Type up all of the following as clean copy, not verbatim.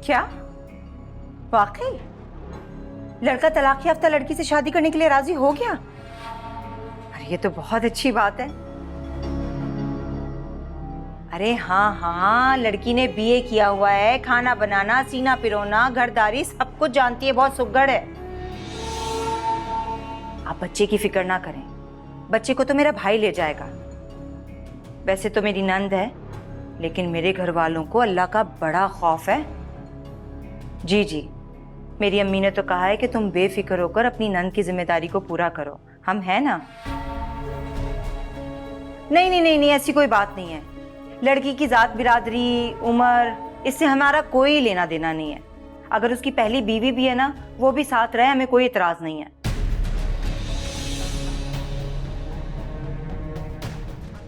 क्या वाकई लड़का तलाक याफ्ता लड़की से शादी करने के लिए राजी हो गया? अरे ये तो बहुत अच्छी बात है। अरे हाँ हाँ, लड़की ने बीए किया हुआ है, खाना बनाना, सीना पिरोना, घरदारी सब कुछ जानती है, बहुत सुघड़ है। आप बच्चे की फिक्र ना करें, बच्चे को तो मेरा भाई ले जाएगा। वैसे तो मेरी नंद है, लेकिन मेरे घर वालों को अल्लाह का बड़ा खौफ है। जी जी, मेरी अम्मी ने तो कहा है कि तुम बेफिक्र होकर अपनी नंद की जिम्मेदारी को पूरा करो, हम हैं ना। नहीं नहीं नहीं नहीं, ऐसी कोई बात नहीं है। लड़की की जात बिरादरी, उम्र, इससे हमारा कोई लेना देना नहीं है। अगर उसकी पहली बीवी भी है ना, वो भी साथ रहे, हमें कोई इतराज नहीं है।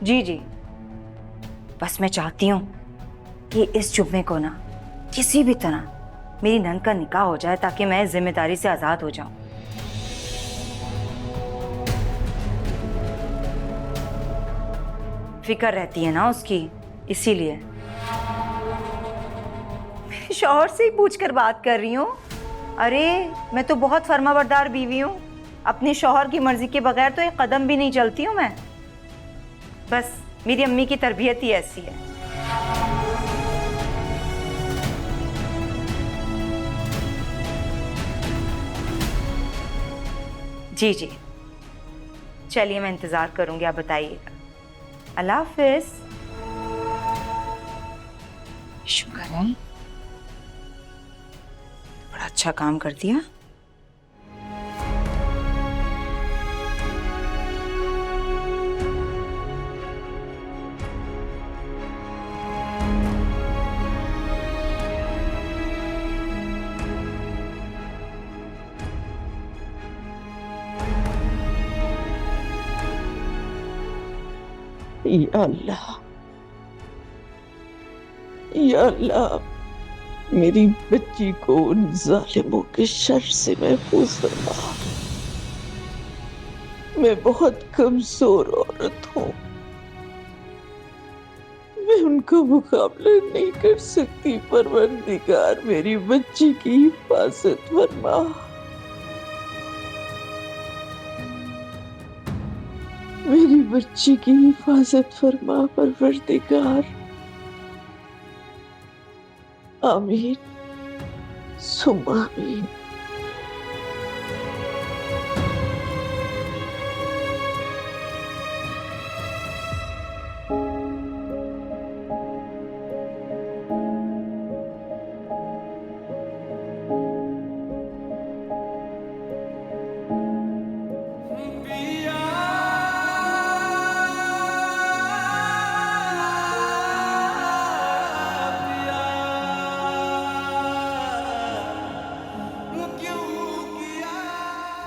जी जी, बस मैं चाहती हूँ कि इस जुम्मे को ना किसी भी तरह मेरी नंद का निकाह हो जाए, ताकि मैं इस जिम्मेदारी से आजाद हो जाऊं। फिक्र रहती है ना उसकी, इसीलिए। मेरे शौहर से ही पूछकर बात कर रही हूँ। अरे मैं तो बहुत फर्माबरदार बीवी हूँ, अपने शौहर की मर्जी के बगैर तो एक कदम भी नहीं चलती हूँ मैं। बस मेरी अम्मी की तरबियत ही ऐसी है। जी जी, चलिए मैं इंतजार करूंगी, आप बताइएगा। अल्लाह हाफिज। शुक्र है, बड़ा अच्छा काम कर दिया। या अल्लाह, या अल्लाह, मेरी बच्ची को उन जालिमों के शर से महफूज फरमा। मैं बहुत कमजोर औरत हूँ, मैं उनका मुकाबला नहीं कर सकती। परवरदिगार मेरी बच्ची की हिफाजत फरमा। मेरी बच्ची की हिफाजत फरमा परवरदिगार। आमीन सुम्मा आमीन।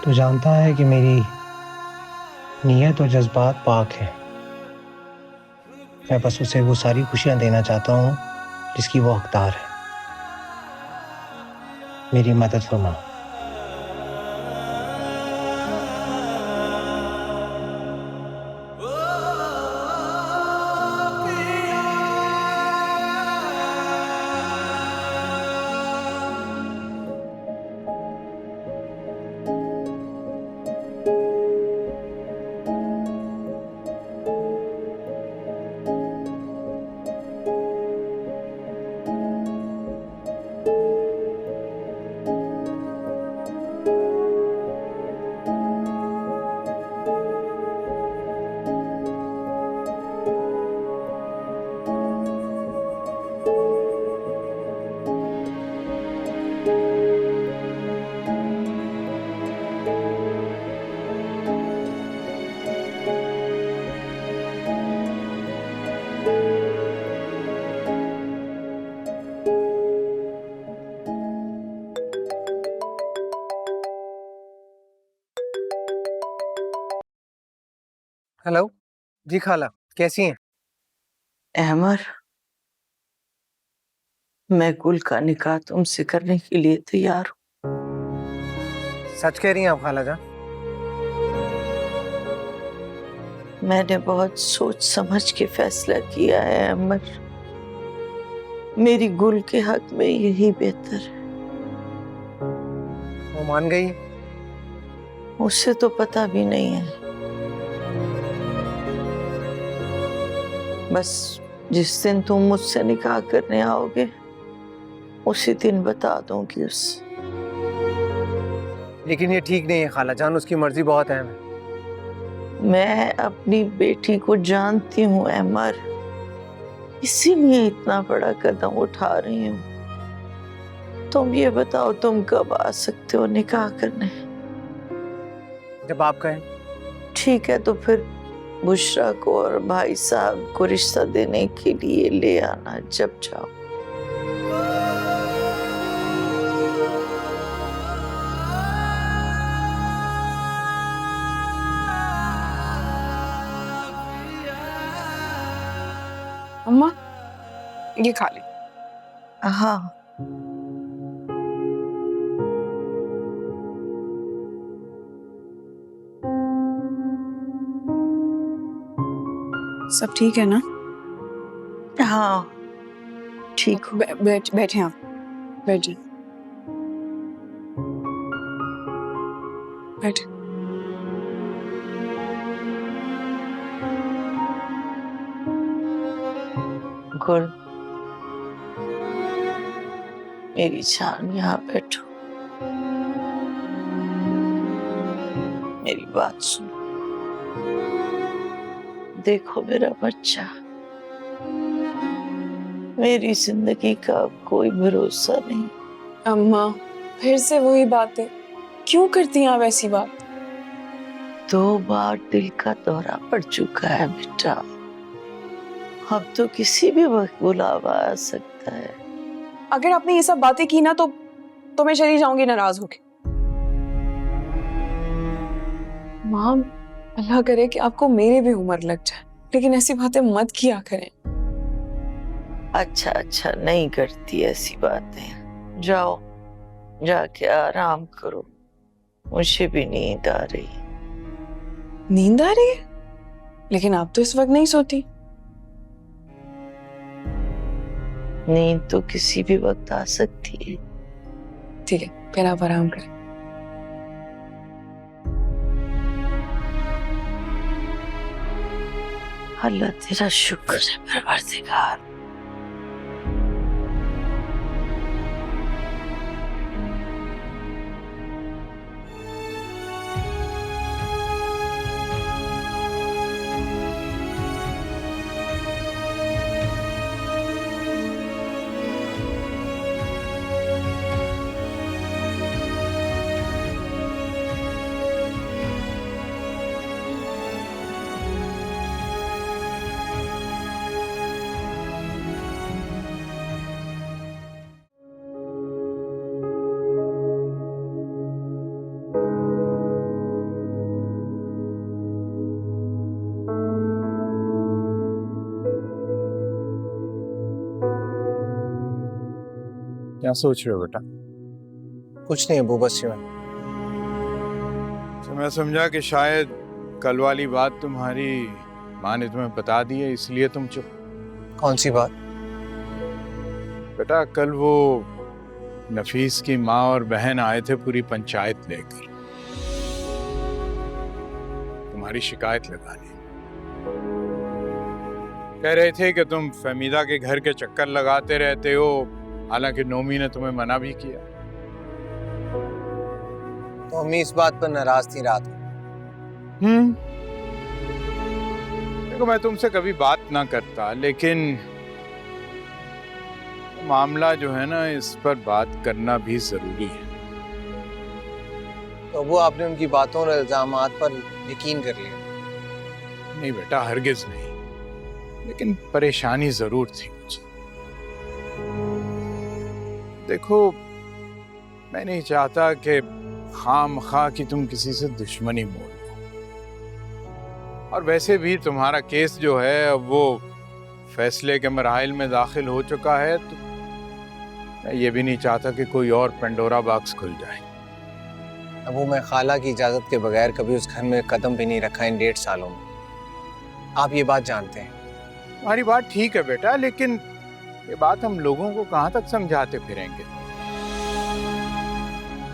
तो जानता है कि मेरी नीयत और जज्बात पाक है। मैं बस उसे वो सारी खुशियां देना चाहता हूँ जिसकी वो हकदार है। मेरी मदद फरमा। हेलो जी खाला, कैसी हैं? अहमर, मैं गुल का निकाह तुमसे करने के लिए तैयार हूँ। सच कह रही हैं आप खाला जान? मैंने बहुत सोच समझ के फैसला किया है अमर। मेरी गुल के हक में यही बेहतर है। वो मान गई? उसे तो पता भी नहीं है। बस जिस दिन तुम मुझसे निकाह करने आओगे उसी दिन बता दूंगी उसे। लेकिन ये ठीक नहीं है खाला जान, उसकी मर्जी बहुत अहम है। मैं अपनी बेटी को जानती हूँ अमर, इसीलिए इतना बड़ा कदम उठा रही हूँ। तुम ये बताओ तुम कब आ सकते हो निकाह करने? जब आप कहें। ठीक है, तो फिर बुशरा को और भाई साहब को रिश्ता देने के लिए ले आना जब चाहो। अम्मा ये खा ले। हाँ, सब ठीक है ना? हाँ ठीक हो। बैठे आप, बैठ जाए, बैठ। गुल, मेरी जान यहाँ बैठो, मेरी बात सुनो। देखो मेरा बच्चा, मेरी जिंदगी का अब कोई भरोसा नहीं। अम्मा फिर से वही बात है, क्यों करती हैं आप ऐसी बात? 2 बार दिल का दौरा पड़ चुका है बेटा, अब तो किसी भी वक्त बुलावा आ सकता है। अगर आपने ये सब बातें की ना तो मैं चली जाऊंगी नाराज होके। माँ, अल्लाह करे कि आपको मेरी भी उम्र लग जाए, लेकिन ऐसी बातें मत किया करें। अच्छा अच्छा, नहीं करती ऐसी बातें। जाओ, जाके आराम करो, मुझे भी नींद आ रही। नींद आ रही है? लेकिन आप तो इस वक्त नहीं सोती। नींद तो किसी भी वक्त आ सकती है। ठीक है, फिर आप आराम करें। अल्लाह तेरा शुक्र है परवरदिगार। क्या सोच रहे हो बेटा? कुछ नहीं अबू, बस यूं है। तो मैं समझा कि शायद कल वाली बात तुम्हारी माँ ने तुम्हें बता दी है, इसलिए तुम चुप। कौन सी बात? बेटा कल वो नफीस की माँ और बहन आए थे पूरी पंचायत लेकर तुम्हारी शिकायत लगाने। कह रहे थे कि तुम फहमीदा के घर के चक्कर लगाते रहते हो, हालांकि नोमी ने तुम्हें मना भी किया। तो अम्मी इस बात पर नाराज थी रात को। देखो मैं तुमसे कभी बात ना करता, लेकिन मामला जो है ना, इस पर बात करना भी जरूरी है। तो वो आपने उनकी बातों और इल्जामात पर यकीन कर लिया? नहीं बेटा, हरगिज नहीं, लेकिन परेशानी जरूर थी मुझे। देखो मैं नहीं चाहता कि खामखा कि तुम किसी से दुश्मनी मोल लो, और वैसे भी तुम्हारा केस जो है अब वो फैसले के मराहिल में दाखिल हो चुका है, तो मैं ये भी नहीं चाहता कि कोई और पेंडोरा बॉक्स खुल जाए। अबू मैं खाला की इजाजत के बगैर कभी उस घर में कदम भी नहीं रखा इन 1.5 सालों में। आप ये बात जानते हैं। तुम्हारी बात ठीक है बेटा, लेकिन ये बात हम लोगों को कहाँ तक समझाते फिरेंगे?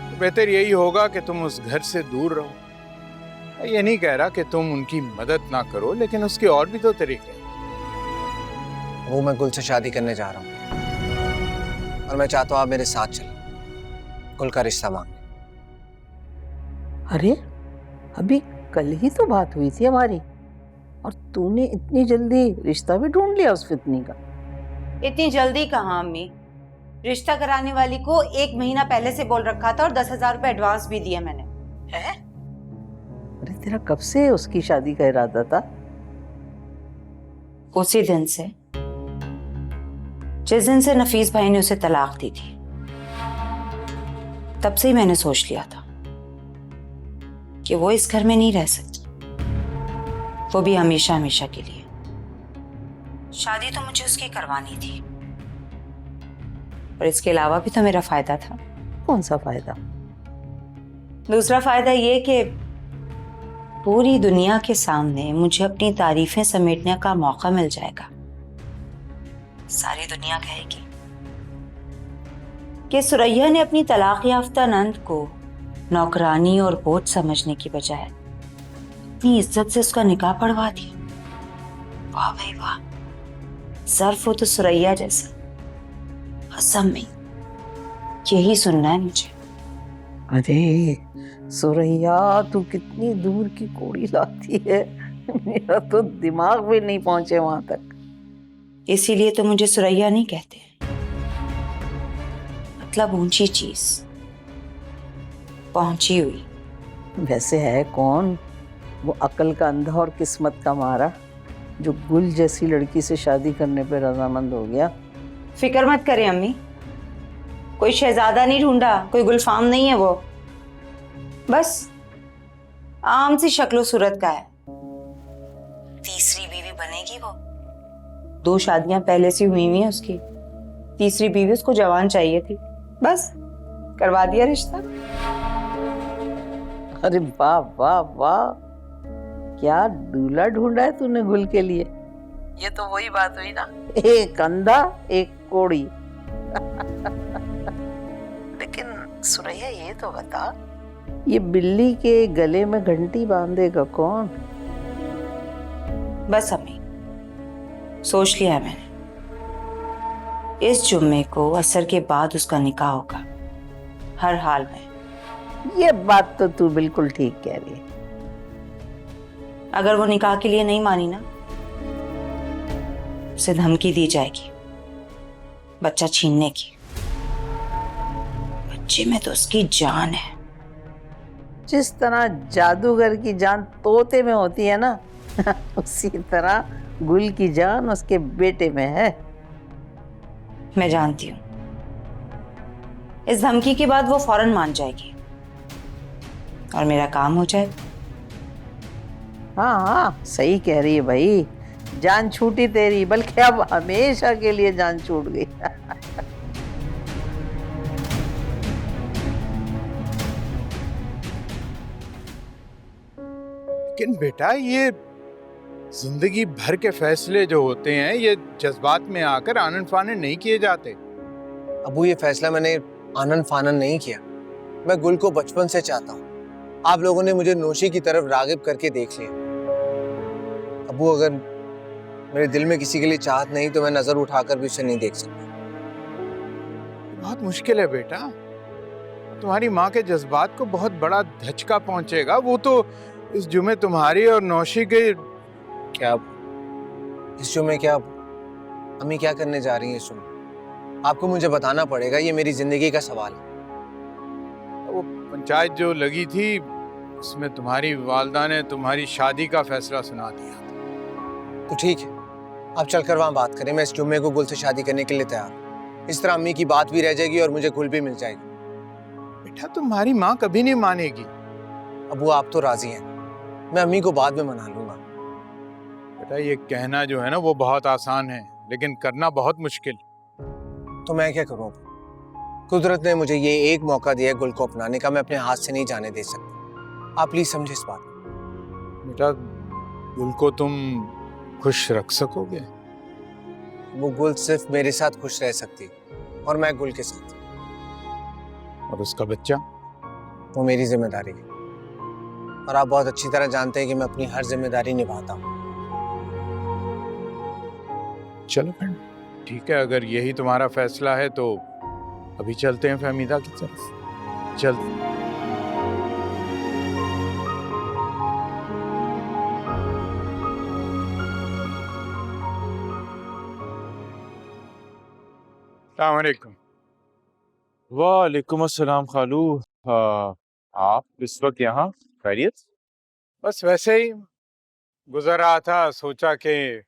तो बेहतर यही होगा कि तुम उस घर से दूर रहो। मैं ये नहीं कह रहा कि तुम उनकी मदद ना करो, लेकिन उसके और भी तो तरीके हैं। वो मैं गुल से शादी करने जा रहा हूँ और मैं चाहता हूँ आप मेरे साथ चलें गुल का रिश्ता मांगने। अरे अभी कल ही तो बात हुई थी हमारी, और तूने इतनी जल्दी रिश्ता भी ढूंढ लिया उस फितनी का? इतनी जल्दी कहाँ अम्मी? रिश्ता कराने वाली को 1 महीना पहले से बोल रखा था और 10,000 रुपए एडवांस भी दिया मैंने। है? अरे तेरा कब से उसकी शादी का इरादा था? उसी दिन से जिस दिन से नफीस भाई ने उसे तलाक दी थी, तब से ही मैंने सोच लिया था कि वो इस घर में नहीं रह सकती, वो भी हमेशा हमेशा के लिए। शादी तो मुझे उसकी करवानी थी, और इसके अलावा भी तो मेरा फायदा था। कौन सा फायदा? दूसरा फायदा ये कि पूरी दुनिया के सामने मुझे अपनी तारीफें समेटने का मौका मिल जाएगा। सारी दुनिया कहेगी कि सुरैया ने अपनी तलाक याफ्ता नंद को नौकरानी और बोझ समझने की बजाय इतनी इज्जत से उसका निकाह पढ़वा दिया। वाह भाई वाह, सर्फ हो तो सुरैया जैसा। कसम में यही सुनना है मुझे। अरे सुरैया, तू कितनी दूर की कोड़ी लाती है, मेरा तो दिमाग भी नहीं पहुंचे वहां तक। इसीलिए तो मुझे सुरैया नहीं कहते, मतलब ऊंची चीज, पहुंची हुई। वैसे है कौन वो अकल का अंधा और किस्मत का मारा जो गुल जैसी लड़की से शादी करने पे रजामंद हो गया? फिक्र मत करें अम्मी, कोई शहजादा नहीं ढूंढा, कोई गुलफाम नहीं है वो, बस आम सी शक्लो सूरत का है। तीसरी बीवी बनेगी वो। 2 शादियां पहले से हुई हुई हैं उसकी, तीसरी बीवी उसको जवान चाहिए थी, बस करवा दिया रिश्ता। अरे वाह वाह वाह, क्या दूल्हा ढूंढा है तूने गुल के लिए। ये तो वही बात हुई ना, एक अंधा एक कोड़ी। लेकिन सुरैया ये तो बता, ये बिल्ली के गले में घंटी बांधेगा कौन? बस अम्मी, सोच लिया है मैंने, इस जुम्मे को असर के बाद उसका निकाह होगा, हर हाल में। ये बात तो तू बिल्कुल ठीक कह रही है। अगर वो निकाह के लिए नहीं मानी ना, उसे धमकी दी जाएगी बच्चा छीनने की। बच्चे में तो उसकी जान है। जिस तरह जादूगर की जान तोते में होती है ना, उसी तरह गुल की जान उसके बेटे में है। मैं जानती हूँ, इस धमकी के बाद वो फौरन मान जाएगी और मेरा काम हो जाएगा। हाँ हाँ, सही कह रही है भाई, जान छूटी तेरी, बल्कि अब हमेशा के लिए जान छूट गई। लेकिन बेटा, ये जिंदगी भर के फैसले जो होते हैं, ये जज्बात में आकर आनन फानन नहीं किए जाते। अबू, ये फैसला मैंने आनन फानन नहीं किया। मैं गुल को बचपन से चाहता हूँ। आप लोगों ने मुझे नौशी की तरफ रागिब करके देख लिया। अबू, अगर मेरे दिल में किसी के लिए चाहत नहीं तो मैं नजर उठाकर भी उसे नहीं देख सकता। बहुत मुश्किल है बेटा, तुम्हारी माँ के जज्बात को बहुत बड़ा धचका पहुंचेगा। वो तो इस जुमे तुम्हारी और नौशी के। क्या इस जुमे? क्या अम्मी क्या करने जा रही है इस जुमे? आपको मुझे बताना पड़ेगा, ये मेरी जिंदगी का सवाल है। वो पंचायत जो लगी थी, उसमें तुम्हारी वालदा ने तुम्हारी शादी का फैसला सुना दिया। तो ठीक है, आप चलकर वहां बात करें। मैं इस जुम्मे को गुल से शादी करने के लिए तैयार हूँ। इस तरह अम्मी की बात भी रह जाएगी और मुझे गुल भी मिल जाएगी। बेटा, तुम्हारी माँ कभी नहीं मानेगी। अबू, आप तो राजी हैं, मैं अम्मी को बाद में मना लूंगा। बेटा, ये कहना जो है ना, वो बहुत आसान है, लेकिन करना बहुत मुश्किल। तो मैं क्या करूँ? कुदरत ने मुझे ये एक मौका दिया है गुल को अपनाने का, मैं अपने हाथ से नहीं जाने दे सकता। आप प्लीज समझे इस बात को। बेटा, गुल को तुम खुश रख सकोगे? वो गुल सिर्फ मेरे साथ खुश रह सकती और मैं गुल के साथ। और उसका बच्चा? वो मेरी जिम्मेदारी है और आप बहुत अच्छी तरह जानते हैं कि मैं अपनी हर जिम्मेदारी निभाता हूँ। चलो फिर ठीक है, अगर यही तुम्हारा फैसला है तो अभी चलते हैं फहमीदा की तरफ। चलते हैं। अस्सलाम वालेकुम। वालेकुम अस्सलाम खालू। आप इस वक्त यहाँ खैरियत? बस वैसे ही गुजर रहा था, सोचा कि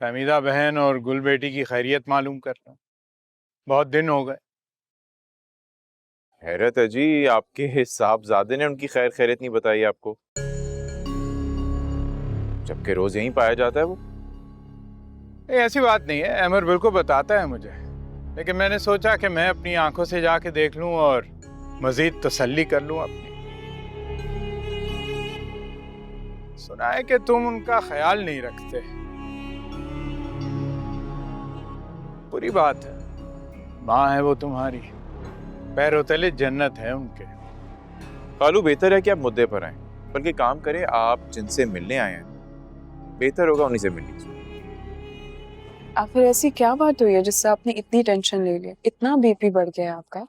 फहमीदा बहन और गुल बेटी की खैरियत मालूम कर लूं, बहुत दिन हो गए। हैरत है जी, आपके साहबजादे ने उनकी खैर खैरियत नहीं बताई आपको, जबकि रोज यहीं पाया जाता है वो। ऐसी बात नहीं है, अमर बिल्कुल बताता है मुझे, लेकिन मैंने सोचा कि मैं अपनी आंखों से जाके देख लूं और मजीद तसल्ली कर लूं अपनी। सुना है कि तुम उनका ख्याल नहीं रखते। बुरी बात है, माँ है वो तुम्हारी, पैरों तले जन्नत है उनके। खालू बेहतर है कि आप मुद्दे पर आए, बल्कि काम करें, आप जिनसे मिलने आए हैं बेहतर होगा उन्हीं से मिल लीजिए। आखिर ऐसी क्या बात हुई है जिससे आपने इतनी टेंशन ले ली, इतना बीपी बढ़ गया है आपका?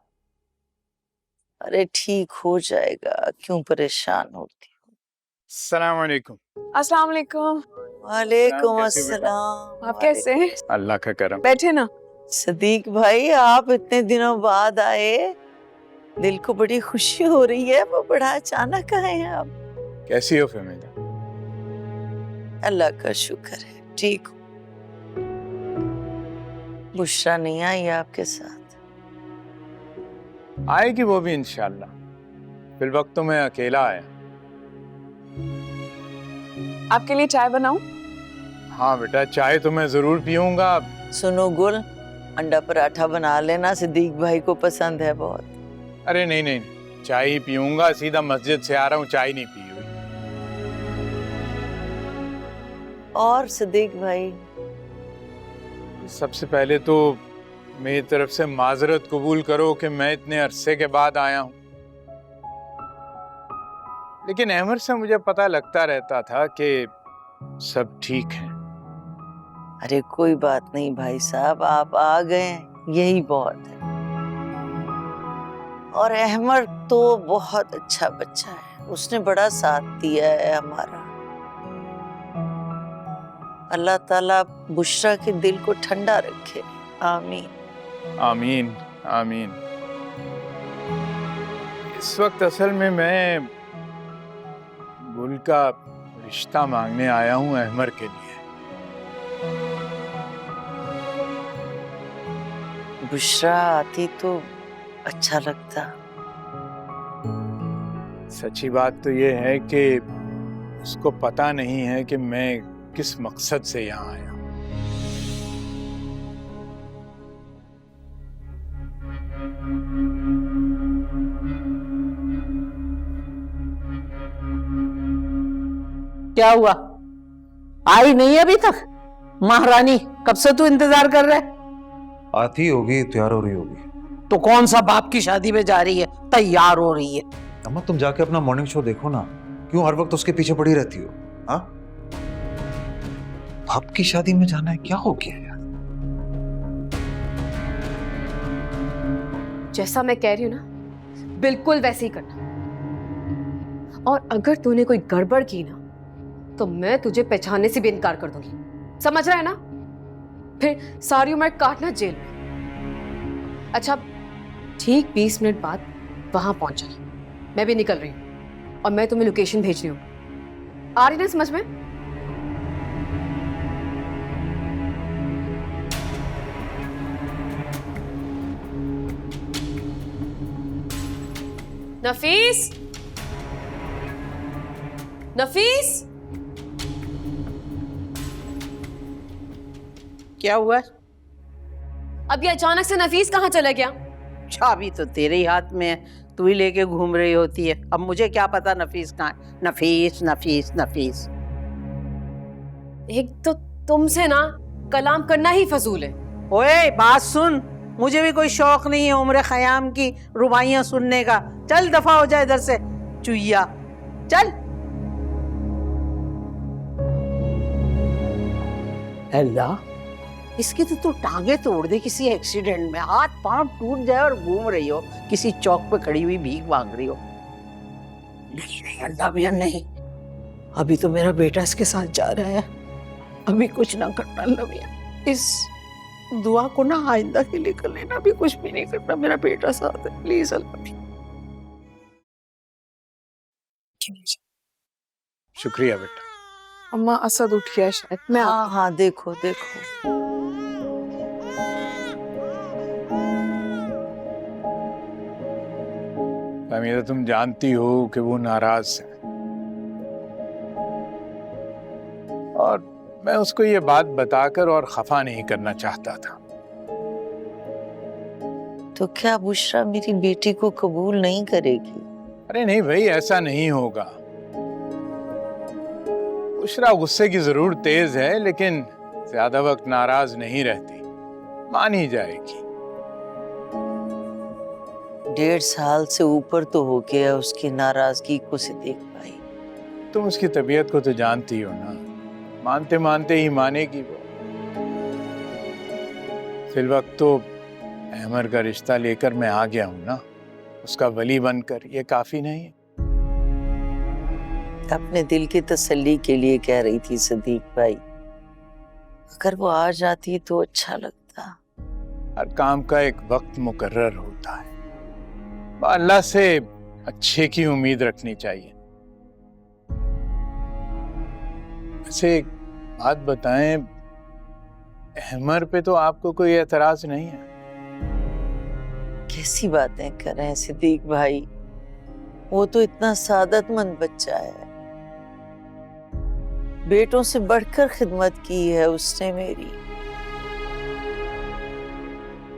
अरे ठीक हो जाएगा, क्यों परेशान होती हो? अस्सलाम वालेकुम। अस्सलाम वालेकुम। वालेकुम कैसे हो बेटा? अस्सलाम। आप कैसे हैं? अल्लाह का करम। बैठे ना। सदीक भाई, आप इतने दिनों बाद आए, दिल को बड़ी खुशी हो रही है। वो बड़ा अचानक आए हैं आप। कैसी हो फहमीदा? अल्लाह का शुक्र है, ठीक हूँ। बुशरा नहीं आई आपके साथ? आएगी वो भी इंशाल्लाह, फिल वक्त तो मैं अकेला आया। आपके लिए चाय बनाऊं? हाँ बेटा, चाय तो मैं जरूर पीऊंगा। सुनो गुल, अंडा पराठा बना लेना, सिद्दीक भाई को पसंद है बहुत। अरे नहीं नहीं, चाय ही पीऊंगा, सीधा मस्जिद से आ रहा हूँ, चाय नहीं पी हुई। और सिद्दीक भाई, सबसे पहले तो मेरी तरफ से माजरत कबूल करो कि मैं इतने अरसे के बाद आया हूँ, लेकिन अहमद से मुझे पता लगता रहता था कि सब ठीक है। अरे कोई बात नहीं भाई साहब, आप आ गए, यही बहुत है। और अहमद तो बहुत अच्छा बच्चा है, उसने बड़ा साथ दिया है हमारा। अल्लाह ताला बुशरा के दिल को ठंडा रखे, आमीन। आमीन आमीन। इस वक्त असल में मैं गुल का रिश्ता मांगने आया हूँ अहमद के लिए। बुशरा आती तो अच्छा लगता। सच्ची बात तो ये है कि उसको पता नहीं है कि मैं किस मकसद से यहाँ आया। क्या हुआ? आई नहीं अभी तक? महारानी कब से तू इंतजार कर रहा है? आती होगी, तैयार हो रही होगी। तो कौन सा बाप की शादी में जा रही है, तैयार हो रही है? अम्मा तुम जाके अपना मॉर्निंग शो देखो ना, क्यों हर वक्त उसके पीछे पड़ी रहती हो? हाँ, बाप की शादी में जाना है, क्या हो गया यार? जैसा मैं कह रही हूं ना, बिल्कुल वैसे ही करना। और अगर तूने कोई गड़बड़ की ना, तो मैं तुझे पहचानने से भी इनकार कर दूंगी, समझ रहा है ना? फिर सारी उम्र काटना जेल में। अच्छा, ठीक 20 मिनट बाद वहां पहुंच जाना, मैं भी निकल रही हूं और मैं तुम्हें लोकेशन भेज रही हूं। आ रही ना समझ में? नफीस, नफीस, क्या हुआ? अब ये अचानक से नफीस कहाँ चला गया? चाबी तो तेरे ही हाथ में है, तू ही लेके घूम रही होती है। अब मुझे क्या पता नफीस कहाँ है? नफीस नफीस नफीस। एक तो तुमसे ना कलाम करना ही फजूल है। ओए बात सुन, मुझे भी कोई शौक नहीं है उम्र खयाम की रुबाइयां सुनने का। चल दफा हो जाए इधर से चुईया, चल। अल्लाह, इसकी तो टांगे तोड़ दे किसी एक्सीडेंट में, हाथ पांव टूट जाए और घूम रही हो किसी चौक पे खड़ी हुई भीख मांग रही हो। नहीं नहीं अल्लाह भैया नहीं, अभी तो मेरा बेटा इसके साथ जा रहा है, अभी कुछ ना करना अल्लाह भैया। इस दुआ को ना आइंदा के लिए कर लेना, अभी कुछ भी नहीं करना, मेरा बेटा साथ है, प्लीज अल्लाह भैया। शुक्रिया बेटा। अम्मा असद उठ गया शायद, मैं हाँ हाँ, देखो देखो। फहमीदा, तुम जानती हो कि वो नाराज है और मैं उसको ये बात बताकर और खफा नहीं करना चाहता था। तो क्या बुशरा मेरी बेटी को कबूल नहीं करेगी? अरे नहीं भाई, ऐसा नहीं होगा। बुशरा गुस्से की जरूर तेज है, लेकिन ज्यादा वक्त नाराज नहीं रहती, मान ही जाएगी। 1.5 साल से ऊपर तो हो गया उसकी नाराजगी को से देख पाई। तुम उसकी तबीयत को तो जानती हो ना, मानते मानते ही मानेगी वो। फिल वक्त तो अहमर का रिश्ता लेकर मैं आ गया हूं ना, उसका वली बनकर, ये काफी नहीं है? अपने दिल की तसल्ली के लिए कह रही थी सदीक भाई, अगर वो आ जाती तो अच्छा लगता। हर काम का एक वक्त मुकर्रर होता है, अल्लाह से अच्छे की उम्मीद रखनी चाहिए। वैसे एक बात बताएं, अहमर पे तो आपको कोई एतराज नहीं है? कैसी बातें कर रहे हैं सिद्दीक भाई, वो तो इतना सादतमंद बच्चा है, बेटों से बढ़कर खिदमत की है उसने मेरी,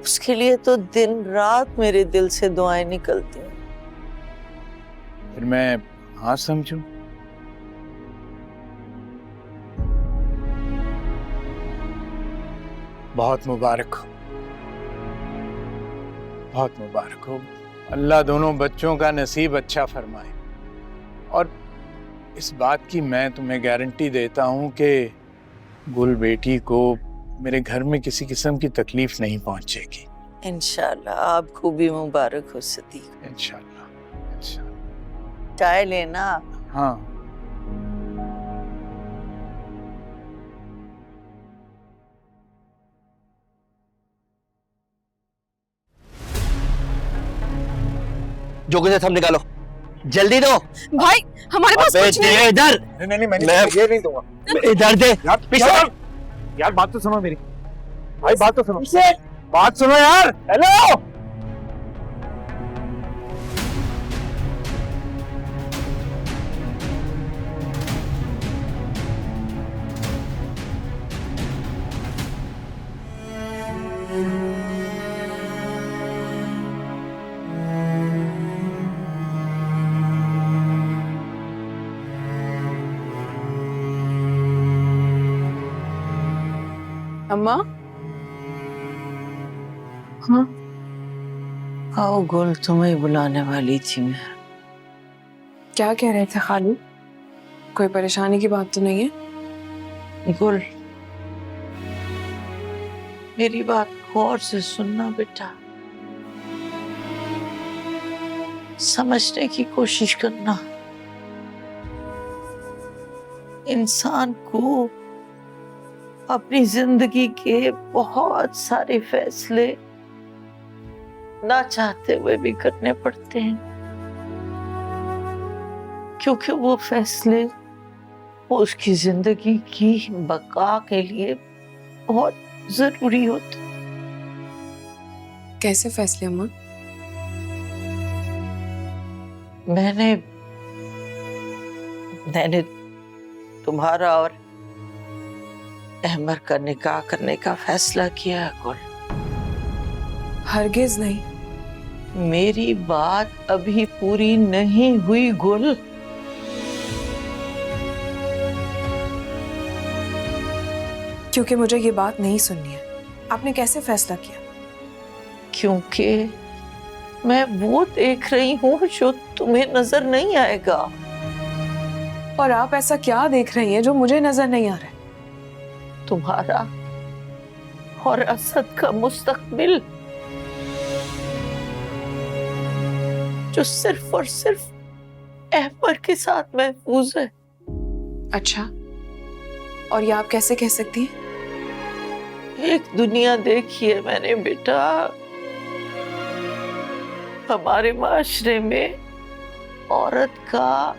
उसके लिए तो दिन रात मेरे दिल से दुआएं निकलती हैं। फिर मैं हाँ समझूं? बहुत मुबारक हो, बहुत मुबारक हो। अल्लाह दोनों बच्चों का नसीब अच्छा फरमाए। और इस बात की मैं तुम्हें गारंटी देता हूं कि गुल बेटी को मेरे घर में किसी किस्म की तकलीफ नहीं पहुंचेगी। इंशाल्लाह, आपको भी मुबारक हो सदीक। इंशाल्लाह, इंशाल्लाह। चाय लेना। हाँ। जो कुछ है सब निकालो, जल्दी दो भाई, हमारे पास कुछ नहीं है। इधर। नहीं, मैं ये नहीं दूंगा। इधर दे यार, यार बात तो सुनो मेरी, भाई बात तो सुनो, बात सुनो यार। हेलो, अम्मा। हाँ आओ गुल, तुम्हें बुलाने वाली थी मैं। क्या कह रहे थे खालू? कोई परेशानी की बात तो नहीं है? गुल, मेरी बात गौर से सुनना बेटा, समझने की कोशिश करना। इंसान को अपनी जिंदगी के बहुत सारे फैसले ना चाहते हुए भी करने पड़ते हैं, क्योंकि वो फैसले उसकी जिंदगी की बका के लिए बहुत जरूरी होते। कैसे फैसले अम्मा? मैंने तुम्हारा और अहमर का निकाह करने का फैसला किया है गुल। हरगिज नहीं। मेरी बात अभी पूरी नहीं हुई गुल। क्योंकि मुझे ये बात नहीं सुननी है। आपने कैसे फैसला किया? क्योंकि मैं वो देख रही हूँ जो तुम्हें नजर नहीं आएगा। और आप ऐसा क्या देख रही हैं जो मुझे नजर नहीं आ रहा है? तुम्हारा और असद का मुस्तकबिल, जो सिर्फ और सिर्फ अहमर के साथ महफूज है। अच्छा, और ये आप कैसे कह सकती हैं? एक दुनिया देखी है मैंने बेटा। हमारे माशरे में औरत का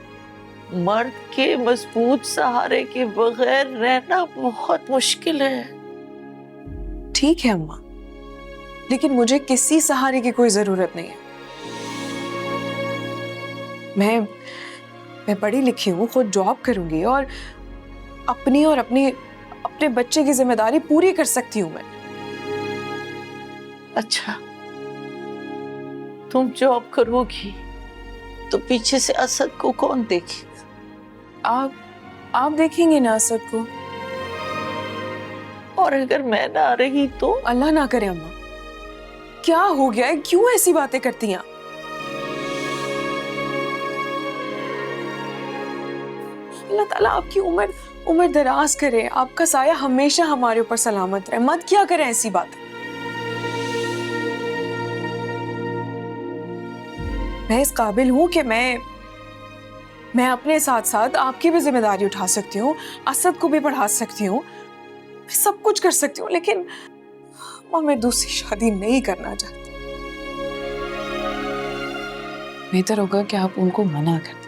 मर्द के मजबूत सहारे के बगैर रहना बहुत मुश्किल है। ठीक है अम्मा, लेकिन मुझे किसी सहारे की कोई जरूरत नहीं है। मैं पढ़ी लिखी हूँ, खुद जॉब करूंगी और अपने बच्चे की जिम्मेदारी पूरी कर सकती हूँ मैं। अच्छा, तुम जॉब करोगी तो पीछे से असद को कौन देखेगा? आप देखेंगे ना असद को। और अगर मैं ना रही तो? अल्लाह ना करे अम्मा, क्या हो गया है? क्यों ऐसी बातें करती हैं? अल्लाह ताला आपकी उम्र दराज करे, आपका साया हमेशा हमारे ऊपर सलामत रहे। मत क्या करें ऐसी बात। मैं इस काबिल हूं कि मैं अपने साथ साथ आपकी भी जिम्मेदारी उठा सकती हूँ, असद को भी पढ़ा सकती हूँ, मैं सब कुछ कर सकती हूँ, लेकिन मैं दूसरी शादी नहीं करना चाहती। बेहतर होगा कि आप उनको मना कर दें।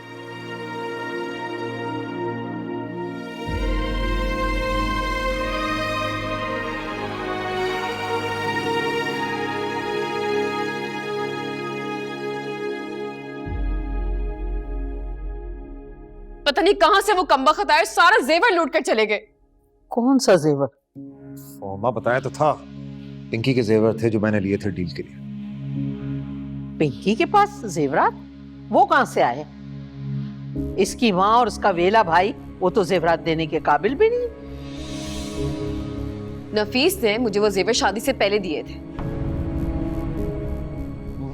पता नहीं कहां से वो कमबख्त आए, सारा जेवर लूट कर चले गए। कौन सा जेवर? माँ बताया तो था, पिंकी के जेवर थे जो मैंने लिए थे डील के लिए। पिंकी के पास जेवरात? वो कहां से आए? इसकी माँ और उसका वेला भाई, वो तो जेवरात देने के काबिल भी नहीं। नफीस ने मुझे वो जेवर शादी से पहले दिए थे।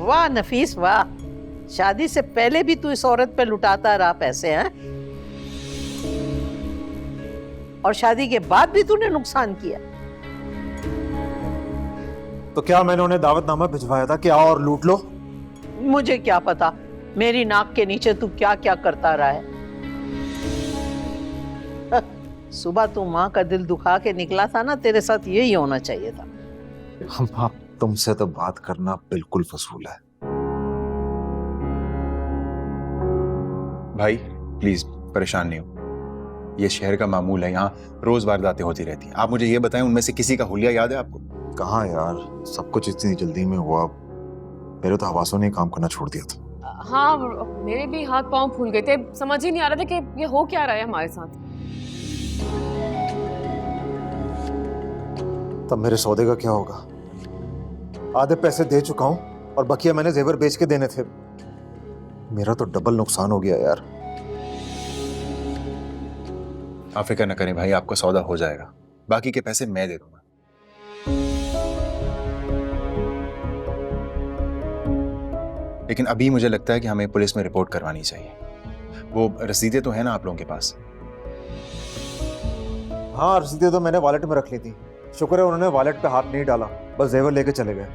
वाह नफीस वाह, शादी से पहले भी तू इस औरत पे लुटाता रहा पैसे, हैं? और शादी के बाद भी तूने नुकसान किया। तो क्या मैंने उन्हें दावतनामा भिजवाया था कि आओ और लूट लो? मुझे क्या पता, मेरी नाक के नीचे तू क्या क्या करता रहा है। सुबह तू माँ का दिल दुखा के निकला था ना, तेरे साथ यही होना चाहिए था। हम तुमसे तो बात करना बिल्कुल फजूल है। भाई प्लीज परेशान नहीं हो, ये शहर का मामूल है, यहाँ रोज वारदातें होती रहती हैं। आप मुझे ये बताएं, उनमें से किसी का हुलिया याद है आपको? कहाँ यार, सब कुछ इतनी जल्दी में हुआ, मेरे तो हवासों ने काम करना छोड़ दिया था। हाँ, मेरे भी हाथ पांव फूल गए थे, समझ ही नहीं आ रहा था कि ये हो क्या रहा है हमारे साथ। तब मेरे सौदे का क्या होगा? आधे पैसे दे चुका हूँ और बकिया मैंने जेवर बेच के देने थे। मेरा तो डबल नुकसान हो गया यार। आप फिक्र न करें भाई, आपका सौदा हो जाएगा, बाकी के पैसे मैं दे दूंगा। लेकिन अभी मुझे लगता है कि हमें पुलिस में रिपोर्ट करवानी चाहिए। वो रसीदें तो है ना आप लोगों के पास? हाँ, रसीदें तो मैंने वॉलेट में रख ली थी। शुक्र है उन्होंने वॉलेट पे हाथ नहीं डाला, बस जेवर लेके चले गए।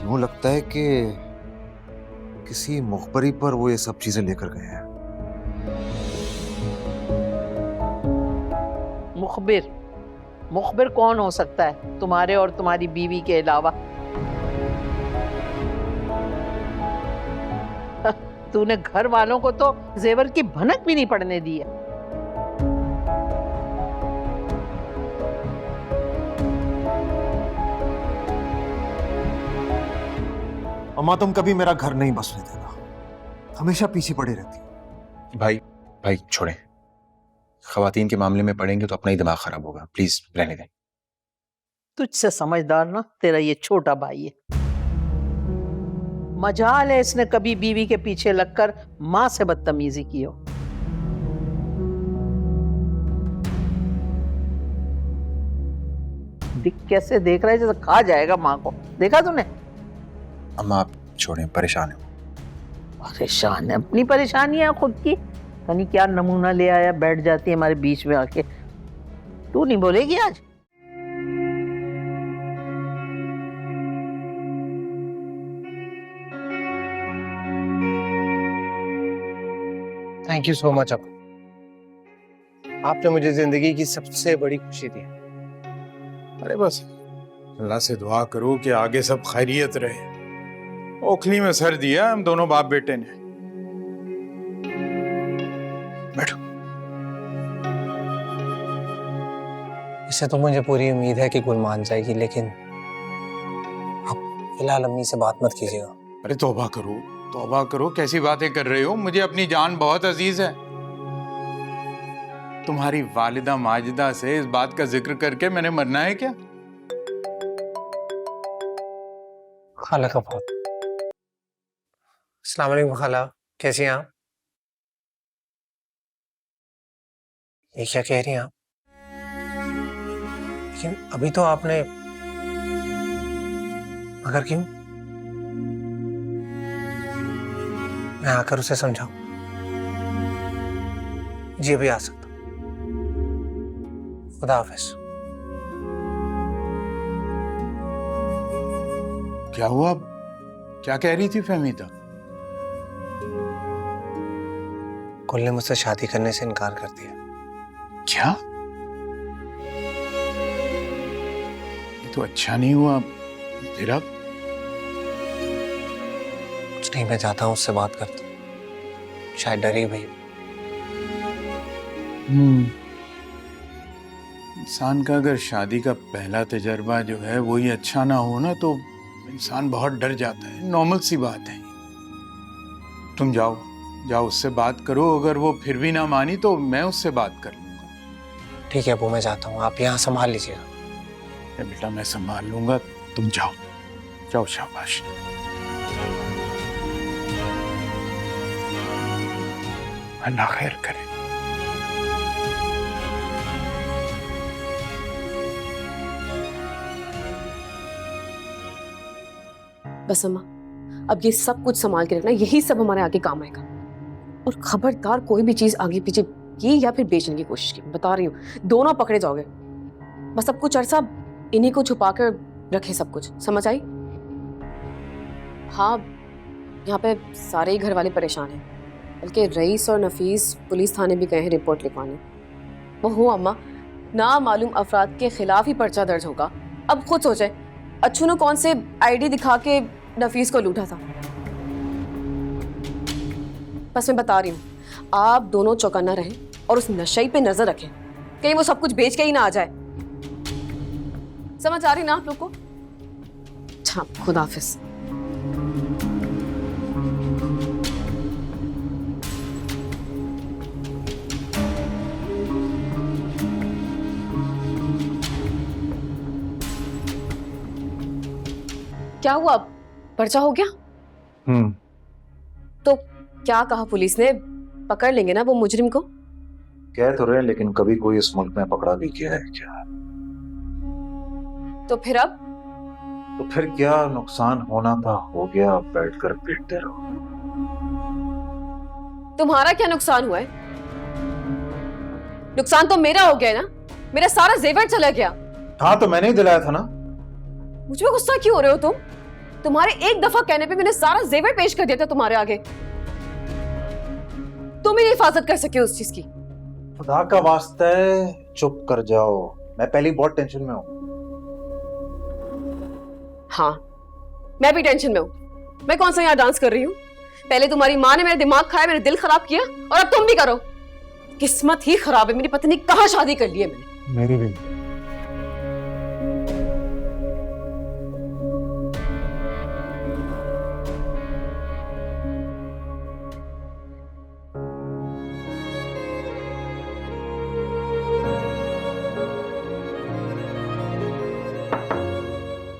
यूं लगता है कि किसी मुखबरी पर वो ये सब चीजें लेकर गए हैं। मुखबिर कौन हो सकता है तुम्हारे और तुम्हारी बीवी के अलावा? तूने घर वालों को तो जेवर की भनक भी नहीं पड़ने दी है। अम्मा तुम कभी मेरा घर नहीं बसने देना, हमेशा पीछे पड़ी रहती हो। भाई छोड़ें, खवातीन के मामले में पड़ेंगे तो अपना ही दिमाग खराब होगा, प्लीज रहने दें। तुझसे समझदार ना तेरा ये छोटा भाई है। मजाल है इसने कभी बीवी के पीछे लगकर माँ से बदतमीजी की हो। कैसे देख रहा है, जैसे खा जाएगा माँ को। देखा तूने? अम्मा आप छोड़ें, परेशान है। परेशान है, अपनी परेशानी है खुद की। कहीं क्या नमूना ले आया, बैठ जाती है हमारे बीच में आके। तू नहीं बोलेगी आज? थैंक यू सो मच अब्बू, आपने मुझे जिंदगी की सबसे बड़ी खुशी दी। अरे बस अल्लाह से दुआ करो कि आगे सब खैरियत रहे। ओखली में सर दिया हम दोनों बाप बेटे ने। बैठो। इससे तो मुझे पूरी उम्मीद है कि गुल मान जाएगी, लेकिन अब फिलहाल अम्मी से बात मत कीजिएगा। अरे तौबा करो, तौबा करो, कैसी बातें कर रहे हो? मुझे अपनी जान बहुत अजीज है। तुम्हारी वालिदा माजिदा से इस बात का जिक्र करके मैंने मरना है क्या? खाला का बहुत। अस्सलाम वालेकुम खाला, कैसी हैं आप? ये क्या कह रही हैं आप? लेकिन अभी तो आपने, मगर क्यों? मैं आकर उसे समझाऊं? जी अभी आ सकता। खुदा हाफिज। क्या हुआ? क्या कह रही थी फहमीदा? कुल ने मुझसे शादी करने से इनकार कर दिया। क्या? ये तो अच्छा नहीं हुआ। फिर अब? कुछ नहीं, मैं चाहता हूं उससे बात करता हूं। शायद डरी भाई। इंसान का अगर शादी का पहला तजर्बा जो है वो ही अच्छा ना हो ना, तो इंसान बहुत डर जाता है। नॉर्मल सी बात है। तुम जाओ, जाओ उससे बात करो। अगर वो फिर भी ना मानी तो मैं उससे बात कर लूंगा। ठीक है, वो मैं जाता हूँ, आप यहाँ संभाल लीजिएगा। अरे बेटा मैं संभाल लूंगा, तुम जाओ जाओ। शाबाश। अल्लाह खैर करे। बस अम्मा, अब ये सब कुछ संभाल के रखना, यही सब हमारे आगे काम आएगा। और खबरदार कोई भी चीज आगे पीछे की या फिर बेचने की कोशिश की, बता रही हूँ, दोनों पकड़े जाओगे। बस अब कुछ अरसा इन्हीं को छुपा कर रखे, सब कुछ समझ आई? हाँ, यहाँ पे सारे ही घर वाले परेशान हैं, बल्कि रईस और नफीस पुलिस थाने भी गए हैं रिपोर्ट लिखवाने। वो हो अम्मा, नामालूम अफराद के खिलाफ ही पर्चा दर्ज होगा। अब खुद सोचे, अच्छू ने कौन से आईडी दिखा के नफीस को लूटा था। बस मैं बता रही हूँ, आप दोनों चौकन्ना रहें और उस नशे पे नजर रखें, कहीं वो सब कुछ बेच के ही ना आ जाए। समझ आ रही ना आप लोग को? अच्छा, खुदा हाफिज। क्या हुआ, पर्चा हो गया? तो क्या कहा पुलिस ने? पकड़ लेंगे ना वो मुजरिम को? कह तो रहे हैं, लेकिन कभी कोई इस मुल्क में पकड़ा भी किया है क्या? तो फिर अब? तो फिर क्या, नुकसान होना था हो गया, अब बैठकर पीटते रहो। तुम्हारा क्या नुकसान हुआ है? नुकसान तो मेरा हो गया है ना, मेरा सारा जेवर चला गया। हाँ तो मैंने ही दिलाया था ना। मुझ पे गुस्सा क्यों हो रहे हो तुम? तुम्हारे एक दफा कहने पे मैंने सारा जेवर पेश कर दिया था तुम्हारे आगे। तुम ही हिफाजत कर सके उस चीज की। खुदा का वास्ता है चुप कर जाओ, मैं पहले ही बहुत टेंशन में हूँ। हाँ, मैं भी टेंशन में हूँ। मैं कौन सा यहाँ डांस कर रही हूँ? पहले तुम्हारी माँ ने मेरा दिमाग खाया, मेरा दिल खराब किया, और अब तुम भी करो। किस्मत ही खराब है मेरी, पता नहीं कहाँ शादी कर ली है मैंने। मेरी भी।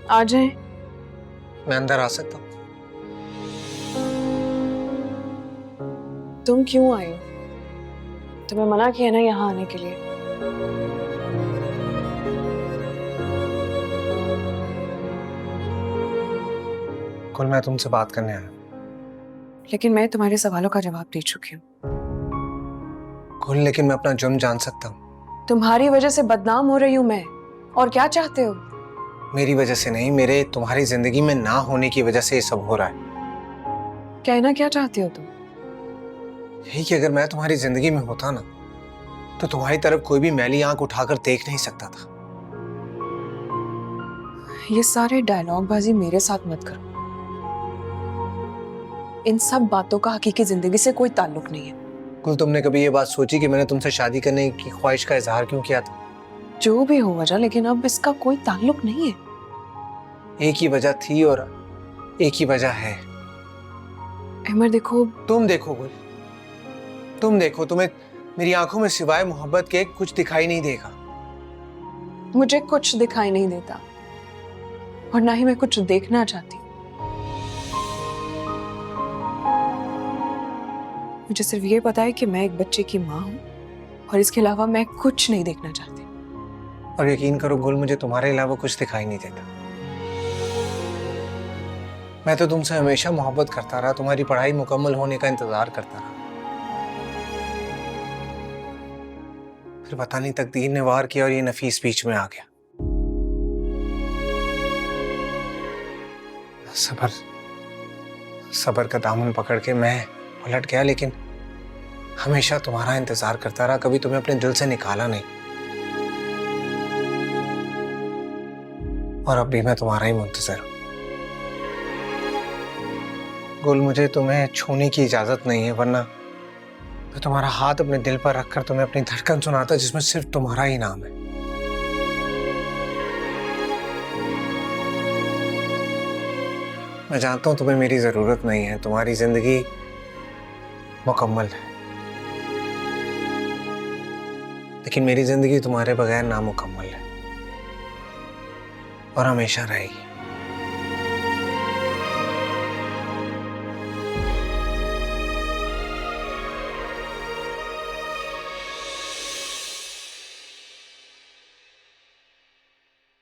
आ जाए। मैं अंदर आ सकता हूँ? तुम क्यों आए हो? तुम्हें मना किया ना यहाँ आने के लिए। गुल, मैं तुमसे बात करने आया। लेकिन मैं तुम्हारे सवालों का जवाब दे चुकी हूँ। गुल, लेकिन मैं अपना जुर्म जान सकता हूँ। तुम्हारी वजह से बदनाम हो रही हूँ मैं, और क्या चाहते हो? मेरी वजह से नहीं, मेरे तुम्हारी जिंदगी में ना होने की वजह से ये सब हो रहा है। कहना क्या चाहते हो तुम? यही कि अगर मैं तुम्हारी जिंदगी में होता ना, तो तुम्हारी तरफ कोई भी मैली आंख उठाकर देख नहीं सकता था। ये सारे डायलॉग बाजी मेरे साथ मत करो। इन सब बातों का हकीकी जिंदगी से कोई ताल्लुक नहीं है। गुल, तुमने कभी ये बात सोची कि मैंने तुमसे शादी करने की ख्वाहिश का इजहार क्यों किया था? जो भी हो वजह, लेकिन अब इसका कोई ताल्लुक नहीं है। एक ही वजह थी और एक ही वजह है। अमर देखो, तुम देखो गुल, तुम देखो, तुम्हें मेरी आंखों में सिवाय मोहब्बत के कुछ दिखाई नहीं देगा। मुझे कुछ दिखाई नहीं देता और ना ही मैं कुछ देखना चाहती। मुझे सिर्फ ये पता है कि मैं एक बच्चे की माँ हूँ और इसके अलावा मैं कुछ नहीं देखना चाहती। और यकीन करो गुल, मुझे तुम्हारे अलावा कुछ दिखाई नहीं देता। मैं तो तुमसे हमेशा मोहब्बत करता रहा, तुम्हारी पढ़ाई मुकम्मल होने का इंतजार करता रहा। फिर पता नहीं तकदीर ने वार किया और ये नफीस बीच में आ गया। सबर सबर का दामन पकड़ के मैं पलट गया, लेकिन हमेशा तुम्हारा इंतजार करता रहा, कभी तुम्हें अपने दिल से निकाला नहीं। और अब भी मैं तुम्हारा ही मुंतजर हूं। गुल, मुझे तुम्हें छूने की इजाजत नहीं है, वरना मैं तुम्हारा हाथ अपने दिल पर रखकर तुम्हें अपनी धड़कन सुनाता जिसमें सिर्फ तुम्हारा ही नाम है। मैं जानता हूं तुम्हें मेरी जरूरत नहीं है, तुम्हारी जिंदगी मुकम्मल है, लेकिन मेरी जिंदगी तुम्हारे बगैर नामुकम्मल है और हमेशा रहेगी।